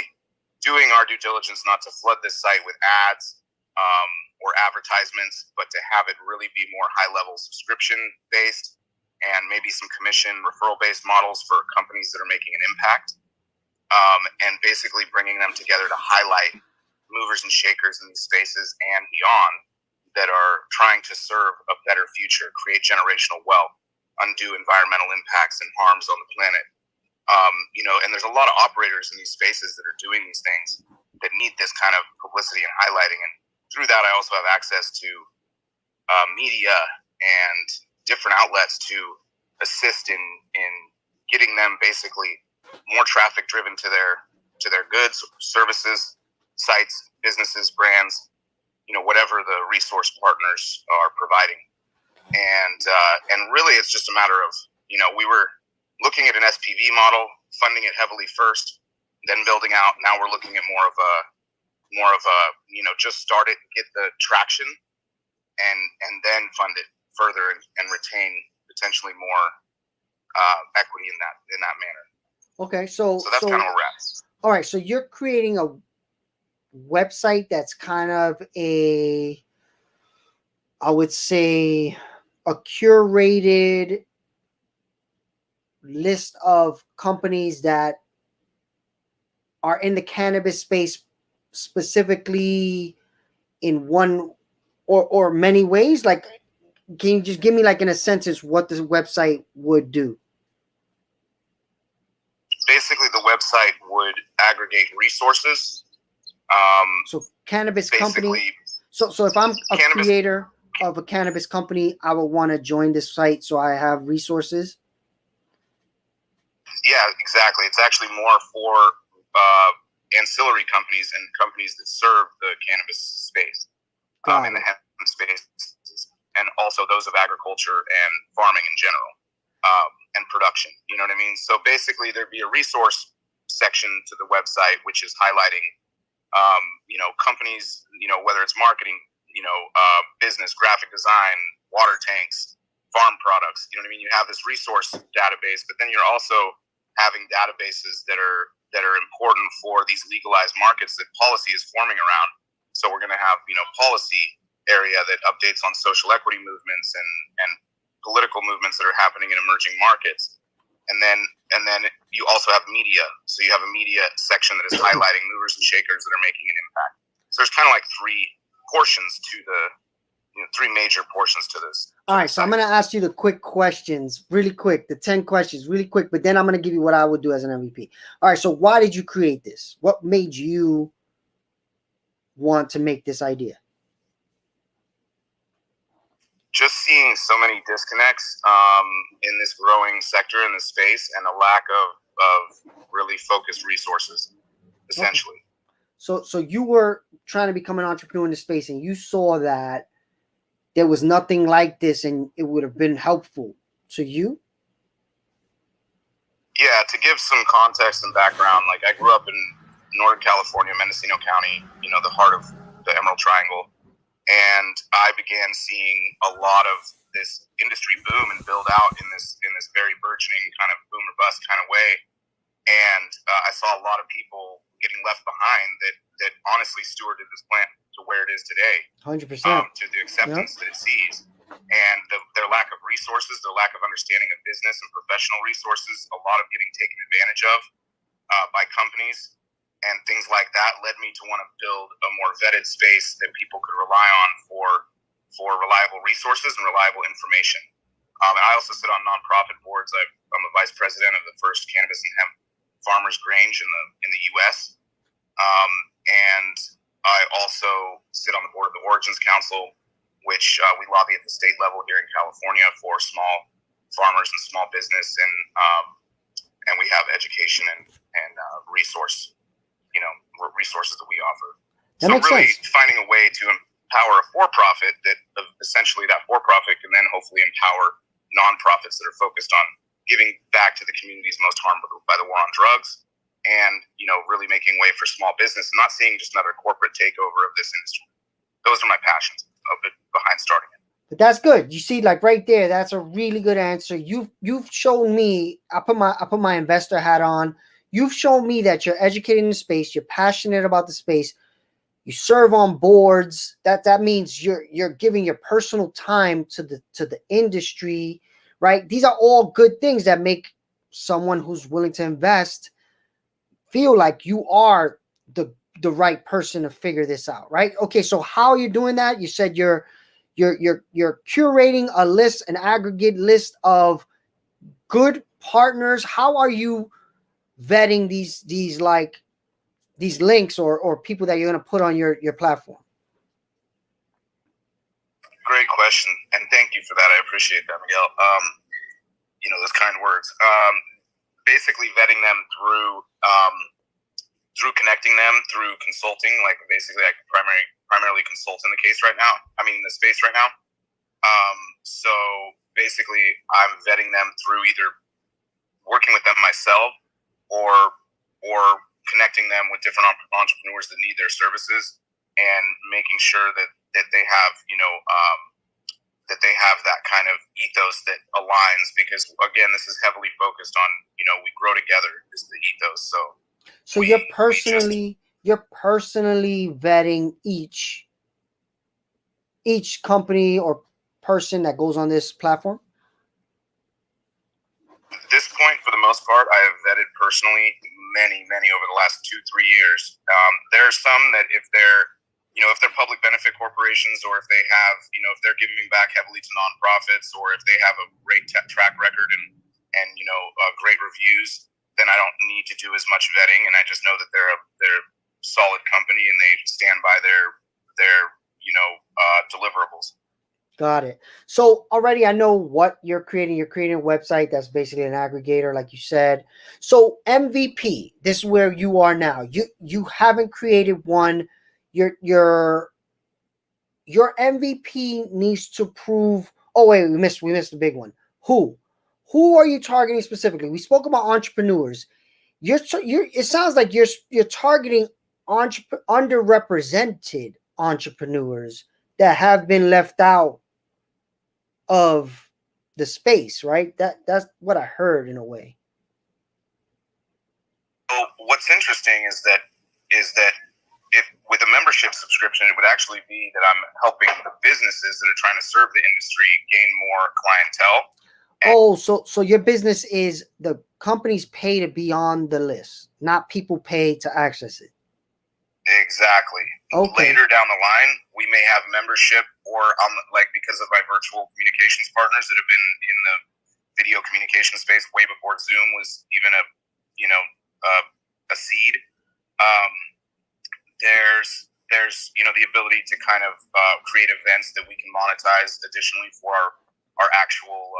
[SPEAKER 2] doing our due diligence not to flood this site with ads or advertisements, but to have it really be more high-level subscription-based and maybe some commission referral-based models for companies that are making an impact, and basically bringing them together to highlight movers and shakers in these spaces and beyond that are trying to serve a better future, create generational wealth, undo environmental impacts and harms on the planet. And there's a lot of operators in these spaces that are doing these things that need this kind of publicity and highlighting. And through that, I also have access to media and different outlets to assist in getting them basically more traffic driven to their goods, services, sites, businesses, brands, whatever the resource partners are providing. And really it's just a matter of, we were looking at an SPV model, funding it heavily first, then building out. Now we're looking at more of a just start it, get the traction, and then fund it further and retain potentially more equity in that manner.
[SPEAKER 1] Okay, so
[SPEAKER 2] that's kind of where we're at.
[SPEAKER 1] All right, so you're creating a website that's kind of I would say, a curated list of companies that are in the cannabis space, specifically in one or many ways. Like, can you just give me, like, in a sentence, what this website would do?
[SPEAKER 2] Basically, the website would aggregate resources.
[SPEAKER 1] So cannabis company. So if I'm a creator of a cannabis company, I would want to join this site so I have resources.
[SPEAKER 2] Yeah, exactly. It's actually more for ancillary companies and companies that serve the cannabis space, in the hemp space, and also those of agriculture and farming in general, and production. You know what I mean? So basically, there'd be a resource section to the website which is highlighting, companies, whether it's marketing, business, graphic design, water tanks, farm products. You know what I mean? You have this resource database, but then you're also having databases that are important for these legalized markets that policy is forming around. So we're going to have, policy area that updates on social equity movements and political movements that are happening in emerging markets. And then you also have media. So you have a media section that is highlighting movers and shakers that are making an impact. So there's kind of like three major portions to this.
[SPEAKER 1] All right, so I'm going to ask you the quick questions, really quick, the 10 questions, really quick, but then I'm going to give you what I would do as an MVP. All right, so why did you create this? What made you want to make this idea?
[SPEAKER 2] Just seeing so many disconnects in this growing sector, in this space, and a lack of really focused resources, essentially.
[SPEAKER 1] Okay. So you were trying to become an entrepreneur in the space, and you saw that there was nothing like this, and it would have been helpful to you?
[SPEAKER 2] Yeah, to give some context and background, like I grew up in Northern California, Mendocino County, the heart of the Emerald Triangle. And I began seeing a lot of this industry boom and build out in this very burgeoning kind of boom or bust kind of way. And I saw a lot of people getting left behind that honestly stewarded this plant to where it is today.
[SPEAKER 1] 100%.
[SPEAKER 2] To the acceptance that it sees. And their lack of resources, their lack of understanding of business and professional resources, a lot of getting taken advantage of by companies. And things like that led me to want to build a more vetted space that people could rely on for reliable resources and reliable information. And I also sit on nonprofit boards. I'm a vice president of the first cannabis and hemp farmers Grange in the U.S. And I also sit on the board of the Origins Council, which we lobby at the state level here in California for small farmers and small business, and we have education and resources that we offer.
[SPEAKER 1] That
[SPEAKER 2] so
[SPEAKER 1] makes
[SPEAKER 2] really
[SPEAKER 1] sense.
[SPEAKER 2] Finding a way to empower a for-profit that essentially that for-profit can then hopefully empower nonprofits that are focused on giving back to the communities most harmed by the war on drugs, and really making way for small business and not seeing just another corporate takeover of this industry. Those are my passions behind starting it.
[SPEAKER 1] But that's good. You see, like right there, that's a really good answer. You've shown me. I put my investor hat on. You've shown me that you're educated in the space. You're passionate about the space. You serve on boards. That means you're giving your personal time to the industry, right? These are all good things that make someone who's willing to invest feel like you are the right person to figure this out, right? Okay, so how are you doing that? You said you're curating a list, an aggregate list of good partners. How are you vetting these links or people that you're going to put on your platform?
[SPEAKER 2] Great question, and thank you for that. I appreciate that, Miguel. Those kind words. Basically, vetting them through connecting them through consulting. Like basically, I primarily consult in the space right now. So basically, I'm vetting them through either working with them myself or connecting them with different entrepreneurs that need their services, and making sure that they have that they have that kind of ethos that aligns, because again, this is heavily focused on we grow together is the ethos.
[SPEAKER 1] So you're personally vetting each company or person that goes on this platform?
[SPEAKER 2] At this point, for the most part, I have vetted personally many over the last 2-3 years. There are some that if they're public benefit corporations, or if they have, if they're giving back heavily to nonprofits, or if they have a great track record and great reviews, then I don't need to do as much vetting, and I just know that they're a solid company and they stand by their deliverables.
[SPEAKER 1] Got it. So already I know what you're creating. You're creating a website that's basically an aggregator, like you said. So MVP, this is where you are now. You haven't created one. Your MVP needs to prove. Oh wait, we missed the big one. Who are you targeting specifically? We spoke about entrepreneurs. It sounds like you're targeting underrepresented entrepreneurs that have been left out of the space, right? That's what I heard in a way.
[SPEAKER 2] Well, what's interesting is that if with a membership subscription, it would actually be that I'm helping the businesses that are trying to serve the industry gain more clientele.
[SPEAKER 1] So your business is the companies pay to be on the list, not people pay to access it.
[SPEAKER 2] Exactly. Okay. Later down the line, we may have membership, or because of my virtual communications partners that have been in the video communication space way before Zoom was even a seed. There's the ability to kind of create events that we can monetize additionally for our actual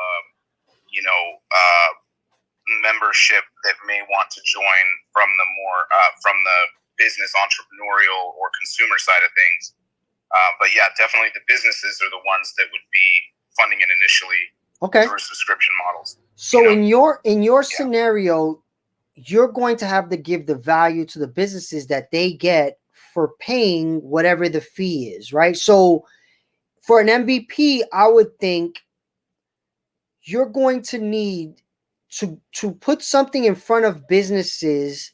[SPEAKER 2] membership that may want to join from the more from the business, entrepreneurial, or consumer side of things. But yeah, definitely the businesses are the ones that would be funding it initially through subscription models.
[SPEAKER 1] So in your scenario, you're going to have to give the value to the businesses that they get for paying whatever the fee is, right? So for an MVP, I would think you're going to need to put something in front of businesses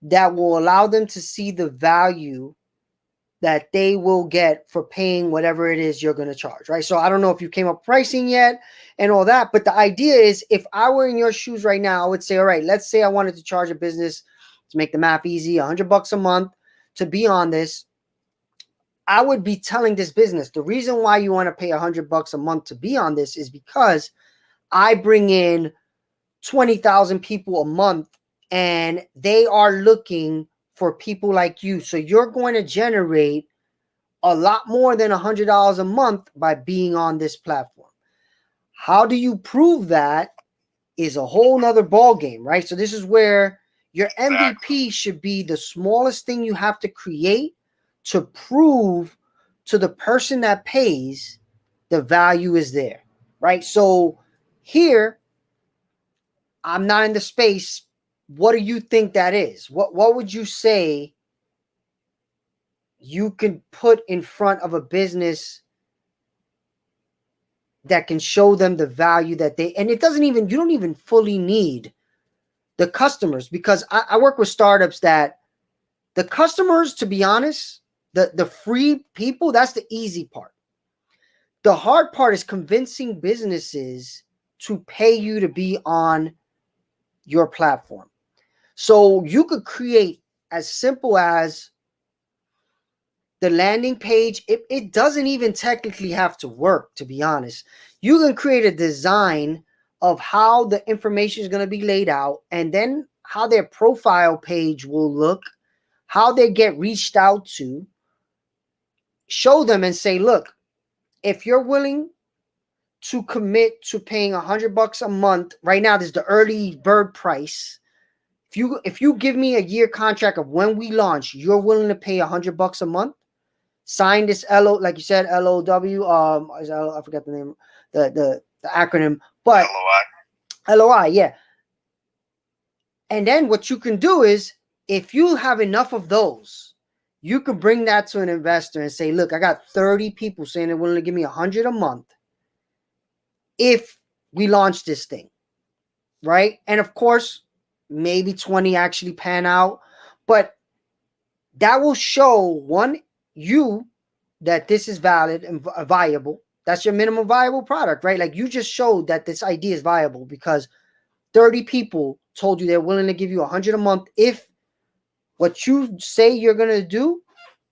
[SPEAKER 1] that will allow them to see the value that they will get for paying whatever it is you're going to charge, right? So I don't know if you came up pricing yet and all that, but the idea is, if I were in your shoes right now, I would say, all right, let's say I wanted to charge a business, to make the math easy, $100 a month to be on this. I would be telling this business, the reason why you want to pay $100 a month to be on this is because I bring in 20,000 people a month, and they are looking for people like you. So you're going to generate a lot more than $100 a month by being on this platform. How do you prove that is a whole nother ball game, right? So this is where your MVP should be the smallest thing you have to create to prove to the person that pays the value is there, right? So here, I'm not in the space. What do you think that is? What would you say you can put in front of a business that can show them the value that they, and it doesn't even, you don't even fully need the customers, because I work with startups that the customers, to be honest, the free people, that's the easy part. The hard part is convincing businesses to pay you to be on your platform. So you could create as simple as the landing page. It doesn't even technically have to work, to be honest. You can create a design of how the information is going to be laid out, and then how their profile page will look, how they get reached out to. Show them and say, look, if you're willing to commit to paying $100 a month, right now there's the early bird price. If you give me a year contract of when we launch, you're willing to pay $100 a month. Sign this LO, like you said, LOW. I forgot the name, the acronym, but LOI, yeah. And then what you can do is, if you have enough of those, you can bring that to an investor and say, look, I got 30 people saying they're willing to give me $100 a month if we launch this thing, right? And of course, maybe 20 actually pan out, but that will show you that this is valid and viable. That's your minimum viable product, right? Like, you just showed that this idea is viable because 30 people told you they're willing to give you $100 a month if what you say you're going to do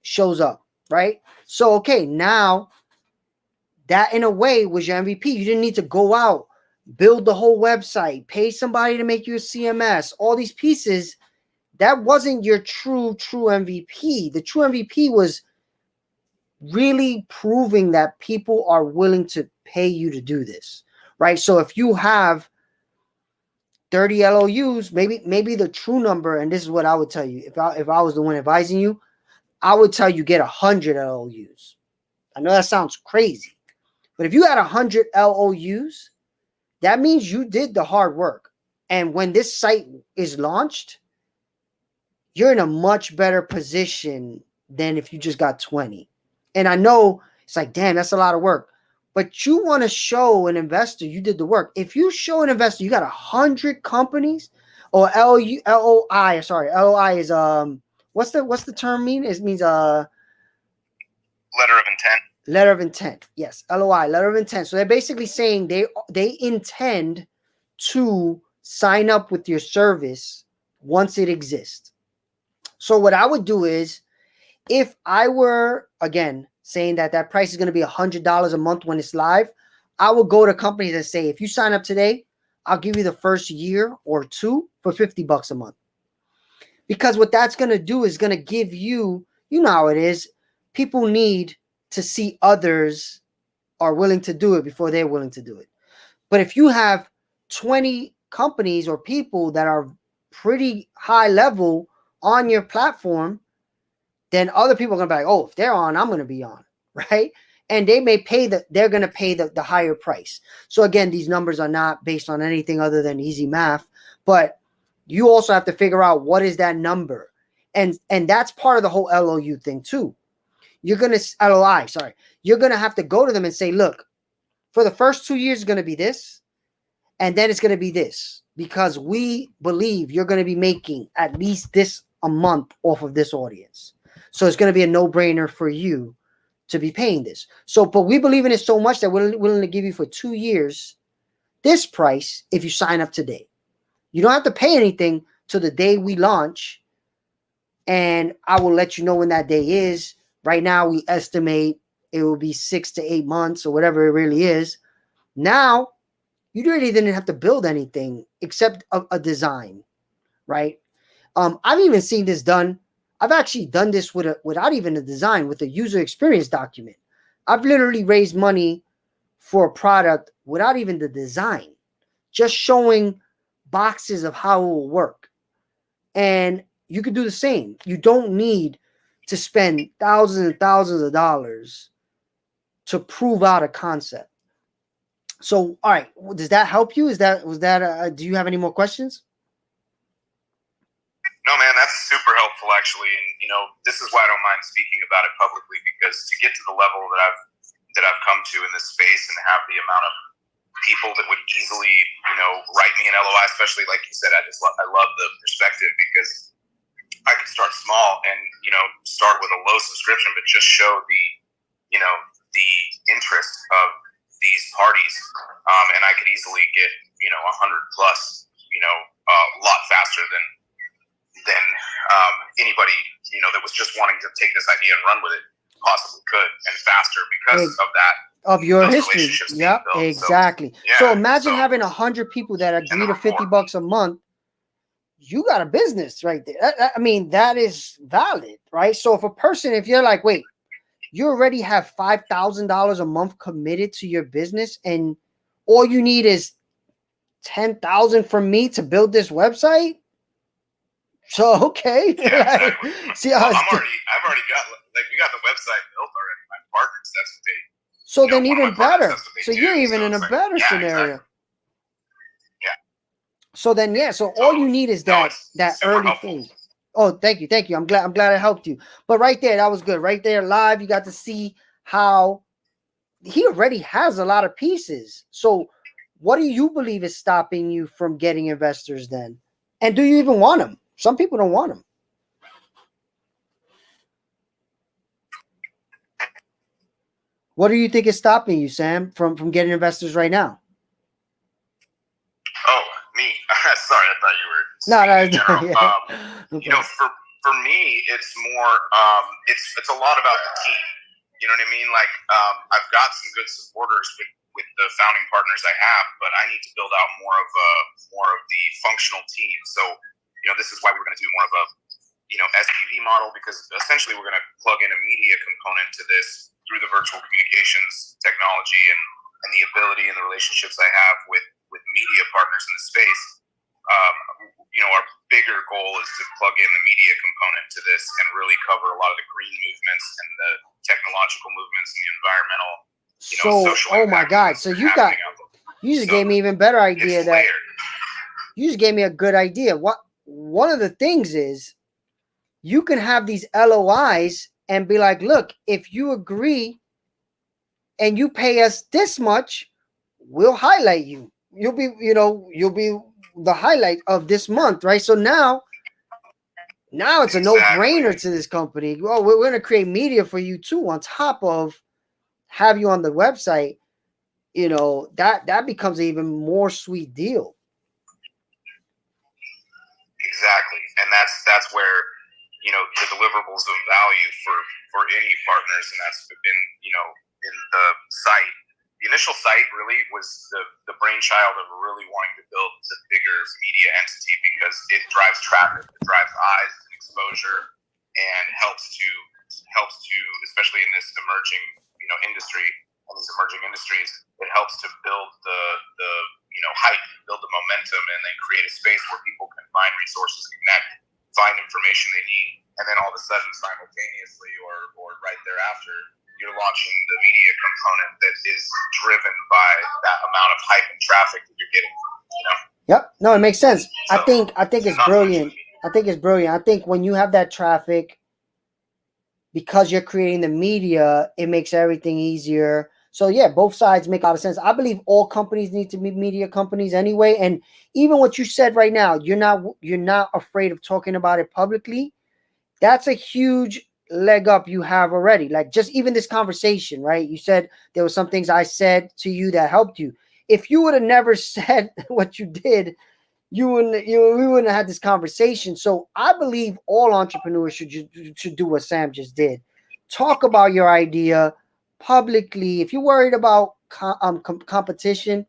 [SPEAKER 1] shows up, right? So, okay, now that in a way was your MVP. You didn't need to go out, build the whole website, pay somebody to make you a CMS, all these pieces. That wasn't your true MVP. The true MVP was really proving that people are willing to pay you to do this, right? So if you have 30 LOUs, maybe the true number, and this is what I would tell you, if I was the one advising you, I would tell you get 100 LOUs. I know that sounds crazy, but if you had 100 LOUs, that means you did the hard work. And when this site is launched, you're in a much better position than if you just got 20. And I know it's like, damn, that's a lot of work. But you want to show an investor you did the work. If you show an investor you got 100 companies, or LOI, sorry, LOI is what's the term mean? It means letter
[SPEAKER 2] of intent.
[SPEAKER 1] Letter of intent. Yes, LOI, letter of intent. So they're basically saying they intend to sign up with your service once it exists. So what I would do is, if I were, again, saying that price is going to be $100 a month when it's live, I will go to companies and say, if you sign up today, I'll give you the first year or two for $50 a month. Because what that's going to do is going to give you, you know how it is, people need to see others are willing to do it before they're willing to do it. But if you have 20 companies or people that are pretty high level on your platform, then other people are going to be like, oh, if they're on, I'm going to be on, right? And they may they're going to pay the higher price. So again, these numbers are not based on anything other than easy math, but you also have to figure out what is that number. And that's part of the whole LOU thing too. You're going to, LOI, sorry. You're going to have to go to them and say, look, for the first 2 years, it's going to be this, and then it's going to be this, because we believe you're going to be making at least this a month off of this audience. So it's going to be a no-brainer for you to be paying this. So, but we believe in it so much that we're willing to give you for 2 years this price if you sign up today. You don't have to pay anything till the day we launch, and I will let you know when that day is. Right now, we estimate it will be 6 to 8 months or whatever it really is. Now, you really didn't have to build anything except a design, right? I've even seen this done. I've actually done this without even a design, with a user experience document. I've literally raised money for a product without even the design, just showing boxes of how it will work. And you could do the same. You don't need to spend thousands and thousands of dollars to prove out a concept. So, all right, does that help you? Do you have any more questions?
[SPEAKER 2] No, man, that's super helpful, actually. And, you know, this is why I don't mind speaking about it publicly, because to get to the level that I've come to in this space and have the amount of people that would easily, you know, write me an LOI, especially like you said, I love the perspective, because I could start small and, you know, start with a low subscription, but just show the interest of these parties. And I could easily get, you know, 100 plus, you know, a lot faster than anybody, you know, that was just wanting to take this idea and run with it possibly could, and faster because of that.
[SPEAKER 1] Of your history. Yep, exactly. So imagine having 100 people that agree to $50 a month. You got a business right there. I mean, that is valid, right? So if you're like, wait, you already have $5,000 a month committed to your business, and all you need is $10,000 from me to build this website. So okay,
[SPEAKER 2] exactly. See, I've already got, like, we got the website built already. My partners, that's what they.
[SPEAKER 1] So then even better. So you're even in a better scenario.
[SPEAKER 2] Exactly. Yeah.
[SPEAKER 1] So then, so all you need is that early phase. Oh, thank you. I'm glad I helped you. But right there, that was good. Right there, live, you got to see how he already has a lot of pieces. So what do you believe is stopping you from getting investors then? And do you even want them? Some people don't want them. What do you think is stopping you, Sam, from getting investors right now?
[SPEAKER 2] Oh, me. Sorry, I thought you were. You know, for me, it's more. It's a lot about the team. You know what I mean? Like, I've got some good supporters with the founding partners I have, but I need to build out more of the functional team. So, you know, this is why we're going to do more of a, you know, SPV model, because essentially we're going to plug in a media component to this through the virtual communications technology and the ability and the relationships I have with media partners in the space. You know, our bigger goal is to plug in the media component to this and really cover a lot of the green movements and the technological movements and the environmental, you know, social
[SPEAKER 1] impact. Oh my God. So you just gave me even better idea that you just gave me a good idea. One of the things is you can have these LOIs and be like, look, if you agree and you pay us this much, we'll highlight you. You'll be the highlight of this month, right? So now it's a no-brainer to this company. Well, we're going to create media for you too, on top of have you on the website. You know, that becomes an even more sweet deal.
[SPEAKER 2] Exactly. And that's where, you know, the deliverables of value for any partners, and that's been, you know, in the site. The initial site really was the brainchild of really wanting to build the bigger media entity, because it drives traffic, it drives eyes and exposure, and helps to especially in this emerging, you know, industry and these emerging industries, it helps to build the you know, hype, build the momentum, and then create a space where people can find resources, connect, find information they need, and then all of a sudden, simultaneously or right thereafter, you're launching the media component that is driven by that amount of hype and traffic that you're getting. You know?
[SPEAKER 1] Yep. No, it makes sense. So, I think it's brilliant. I think it's brilliant. I think when you have that traffic, because you're creating the media, it makes everything easier. So yeah, both sides make a lot of sense. I believe all companies need to be media companies anyway. And even what you said right now, you're not afraid of talking about it publicly. That's a huge leg up you have already. Like, just even this conversation, right? You said there were some things I said to you that helped you. If you would have never said what you did, we wouldn't have had this conversation. So I believe all entrepreneurs should do what Sam just did. Talk about your idea publicly. If you're worried about competition,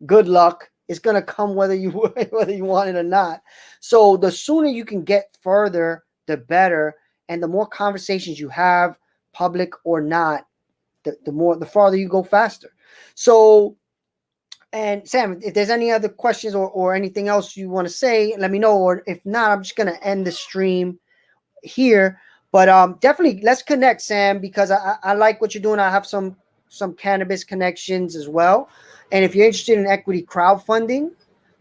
[SPEAKER 1] good luck. It's gonna come whether you want it or not. So the sooner you can get further the better. And the more conversations you have, public or not, the farther you go faster. So, and Sam, if there's any other questions or anything else you want to say, let me know. Or if not, I'm just gonna end the stream here. But definitely let's connect, Sam, because I like what you're doing. I have some cannabis connections as well. And if you're interested in equity crowdfunding,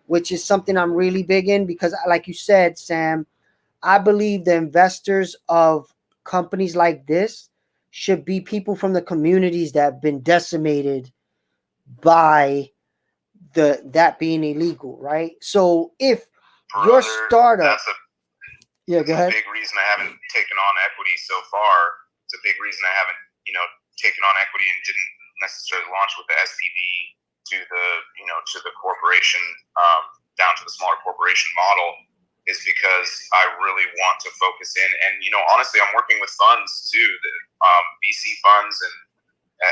[SPEAKER 1] which is something I'm really big in, because like you said, Sam, I believe the investors of companies like this should be people from the communities that have been decimated by that being illegal, right? So if your startup,
[SPEAKER 2] go ahead. A big reason I haven't taken on equity so far. It's a big reason I haven't, taken on equity and didn't necessarily launch with the SPV to the corporation, down to the smaller corporation model, is because I really want to focus in. And, honestly, I'm working with funds too, VC funds and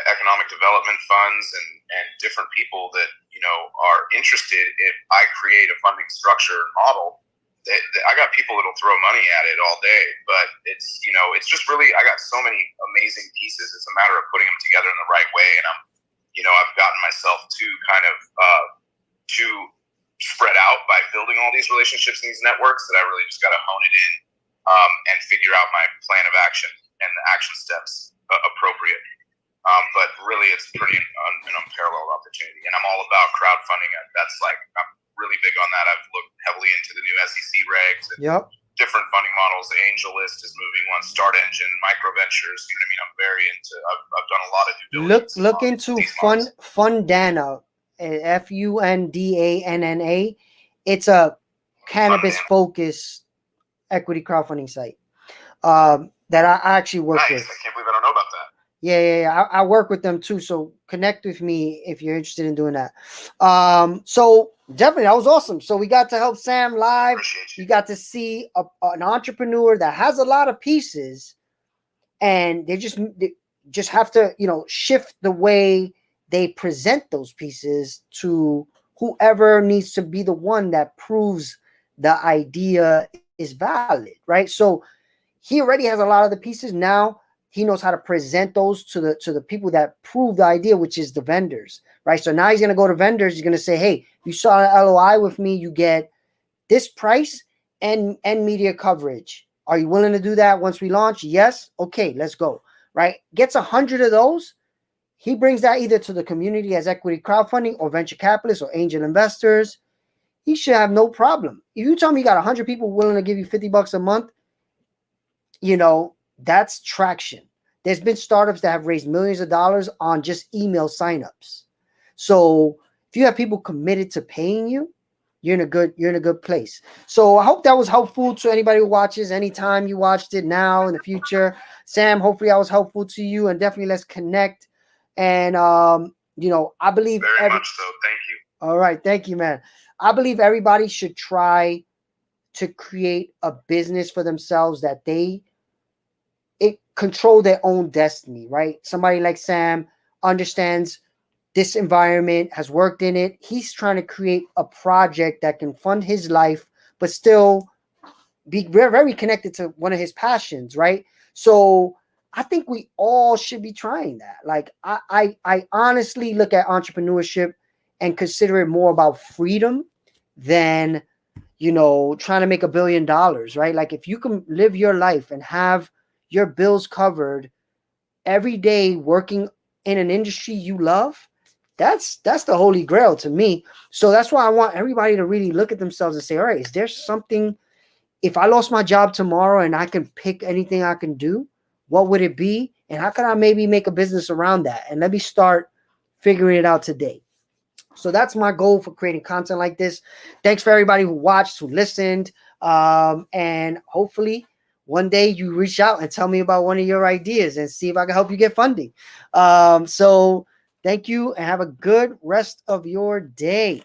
[SPEAKER 2] economic development funds and different people that, are interested if I create a funding structure and model. I got people that'll throw money at it all day, but it's just really, I got so many amazing pieces. It's a matter of putting them together in the right way. And I've gotten myself too spread out by building all these relationships and these networks that I really just got to hone it in, and figure out my plan of action and the action steps appropriate. But really, it's pretty an unparalleled opportunity, and I'm all about crowdfunding. I'm really big on that. I've looked heavily into the new SEC regs and different funding models. The Angel List is moving one, Start Engine, micro ventures. You know what I mean? I'm very into. I've done a lot of due diligence.
[SPEAKER 1] Look into Fundana, FUNDANNA. It's a cannabis focused equity crowdfunding site that I actually work with.
[SPEAKER 2] I can't believe I don't know about that.
[SPEAKER 1] Yeah. I work with them too. So connect with me if you're interested in doing that. So definitely, that was awesome. So we got to help Sam live. You got to see an entrepreneur that has a lot of pieces, and they just have to, shift the way they present those pieces to whoever needs to be the one that proves the idea is valid, right? So he already has a lot of the pieces. Now he knows how to present those to the people that prove the idea, which is the vendors, right? So now he's going to go to vendors. He's going to say, hey, you saw an LOI with me. You get this price and media coverage. Are you willing to do that once we launch? Yes. Okay, let's go, right? Gets 100 of those. He brings that either to the community as equity crowdfunding or venture capitalists or angel investors. He should have no problem. If you tell me you got 100 people willing to give you $50 a month, that's traction. There's been startups that have raised millions of dollars on just email signups. So if you have people committed to paying you, you're in a good place. So I hope that was helpful to anybody who watches, anytime you watched it, now, in the future. Sam, hopefully I was helpful to you, and definitely let's connect. And I believe
[SPEAKER 2] very much so. Thank you.
[SPEAKER 1] All right, thank you, man. I believe everybody should try to create a business for themselves that they control their own destiny, right? Somebody like Sam understands this environment, has worked in it. He's trying to create a project that can fund his life, but still be very, very connected to one of his passions, right? So I think we all should be trying that. Like I honestly look at entrepreneurship and consider it more about freedom than, trying to make $1 billion, right? Like if you can live your life and have your bills covered every day working in an industry you love, that's the holy grail to me. So that's why I want everybody to really look at themselves and say, all right, is there something, if I lost my job tomorrow and I can pick anything I can do, what would it be? And how can I maybe make a business around that? And let me start figuring it out today. So that's my goal for creating content like this. Thanks for everybody who watched, who listened. And hopefully one day you reach out and tell me about one of your ideas and see if I can help you get funding. So thank you and have a good rest of your day.